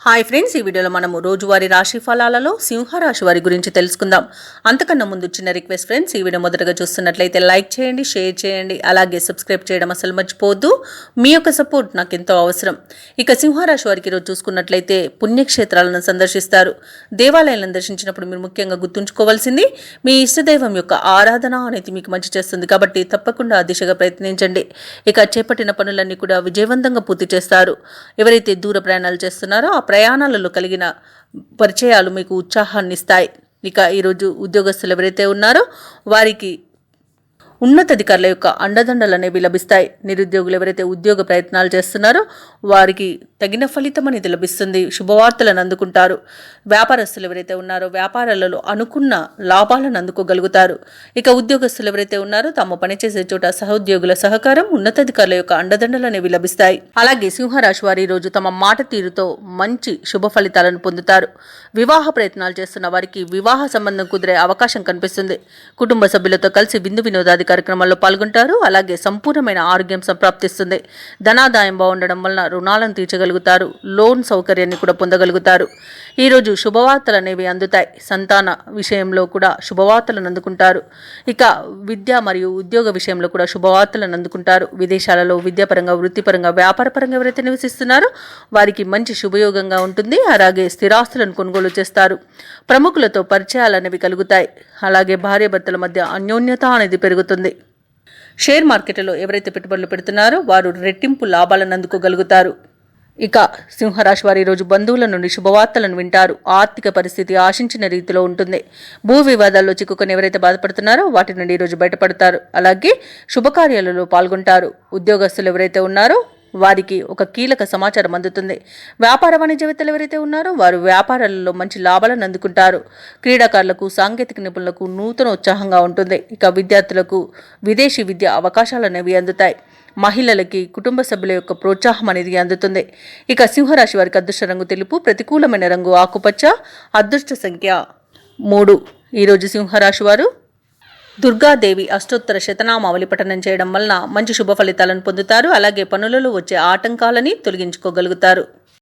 Hi friends, ఈ వీడియోలో మనము రోజువారీ రాశి ఫలాలలో సింహరాశి వారి గురించి తెలుసుకుందాం. అంతకన్నా ముందు చిన్న రిక్వెస్ట్ ఫ్రెండ్స్, ఈ వీడియో మొదటగా చూస్తున్నట్లయితే లైక్ చేయండి, షేర్ చేయండి, అలాగే సబ్స్క్రైబ్ చేయడం అసలు మర్చిపోవద్దు. మీ యొక్క సపోర్ట్ నాకు ఎంతో అవసరం. ఇక సింహరాశి వారికి ఈరోజు చూసుకున్నట్లయితే పుణ్యక్షేత్రాలను సందర్శిస్తారు. దేవాలయాలను దర్శించినప్పుడు మీరు ముఖ్యంగా గుర్తుంచుకోవాల్సింది మీ ఇష్టదైవం యొక్క ఆరాధన అనేది మీకు మంచి చేస్తుంది కాబట్టి తప్పకుండా ఆ దిశగా ప్రయత్నించండి. ఇక చేపట్టిన పనులన్నీ కూడా విజయవంతంగా పూర్తి చేస్తారు. ఎవరైతే దూర ప్రయాణాలు చేస్తున్నారో ఆ ప్రయాణాలలో కలిగిన పరిచయాలు మీకు ఉత్సాహాన్ని ఇస్తాయి. ఇక ఈరోజు ఉద్యోగస్తులు ఎవరైతే ఉన్నారో వారికి ఉన్నతాధికారుల యొక్క అండదండలు అనేవి లభిస్తాయి. నిరుద్యోగులు ఎవరైతే ఉద్యోగ ప్రయత్నాలు చేస్తున్నారో వారికి తగిన ఫలితం అనేది లభిస్తుంది. శుభవార్తలను అందుకుంటారు. వ్యాపారస్తులు ఎవరైతే ఉన్నారో వ్యాపారాలలో అనుకున్న లాభాలను అందుకోగలుగుతారు. ఇక ఉద్యోగస్తులు ఎవరైతే ఉన్నారో తాము పనిచేసే చోట సహోద్యోగుల సహకారం, ఉన్నతాధికారుల యొక్క అండదండలు అనేవి లభిస్తాయి. అలాగే సింహరాశి వారి రోజు తమ మాట తీరుతో మంచి శుభ ఫలితాలను పొందుతారు. వివాహ ప్రయత్నాలు చేస్తున్న వారికి వివాహ సంబంధం కుదిరే అవకాశం కనిపిస్తుంది. కుటుంబ సభ్యులతో కలిసి విందు వినోదాది కార్యక్రమాల్లో పాల్గొంటారు. అలాగే సంపూర్ణమైన ఆరోగ్యం సంప్రాప్తిస్తుంది. ధనాదాయం బాగుండడం వలన రుణాలను తీర్చగలుగుతారు. లోన్ సౌకర్యాన్ని కూడా పొందగలుగుతారు. ఈరోజు శుభవార్తలు అనేవి అందుతాయి. సంతాన విషయంలో కూడా శుభవార్తలను అందుకుంటారు. ఇక విద్య మరియు ఉద్యోగ విషయంలో కూడా శుభవార్తలను అందుకుంటారు. విదేశాలలో విద్యాపరంగా, వృత్తిపరంగా, వ్యాపారపరంగా ఎవరైతే నివసిస్తున్నారో వారికి మంచి శుభయోగంగా ఉంటుంది. అలాగే స్థిరాస్తులను కొనుగోలు చేస్తారు. ప్రముఖులతో పరిచయాలు అనేవి కలుగుతాయి. అలాగే భార్యాభర్తల మధ్య అన్యోన్యత అనేది పెరుగుతుంది. షేర్ మార్కెట్లో ఎవరైతే పెట్టుబడులు పెడుతున్నారో వారు రెట్టింపు లాభాలను అందుకోగలుగుతారు. ఇక సింహరాశి వారి రోజు బంధువుల నుండి శుభవార్తలను వింటారు. ఆర్థిక పరిస్థితి ఆశించిన రీతిలో ఉంటుంది. భూ వివాదాల్లో చిక్కుకొని ఎవరైతే బాధపడుతున్నారో వాటి నుండి ఈరోజు బయటపడతారు. అలాగే శుభకార్యాలలో పాల్గొంటారు. ఉద్యోగస్తులు ఎవరైతే ఉన్నారో వారికి ఒక కీలక సమాచారం అందుతుంది. వ్యాపార వాణిజ్యవేత్తలు ఎవరైతే ఉన్నారో వారు వ్యాపారాలలో మంచి లాభాలను అందుకుంటారు. క్రీడాకారులకు, సాంకేతిక నిపుణులకు నూతన ఉత్సాహంగా ఉంటుంది. ఇక విద్యార్థులకు విదేశీ విద్య అవకాశాలు అనేవి అందుతాయి. మహిళలకి కుటుంబ సభ్యుల యొక్క ప్రోత్సాహం అనేది అందుతుంది. ఇక సింహరాశి వారికి అదృష్ట రంగు తెలుపు, ప్రతికూలమైన రంగు ఆకుపచ్చ, అదృష్ట సంఖ్య 3. ఈరోజు సింహరాశి వారు దుర్గాదేవి అష్టోత్తర శతనామావళి పఠనం చేయడం వలన మంచి శుభ ఫలితాలను పొందుతారు. అలాగే పనులలో వచ్చే ఆటంకాలని తొలగించుకోగలుగుతారు.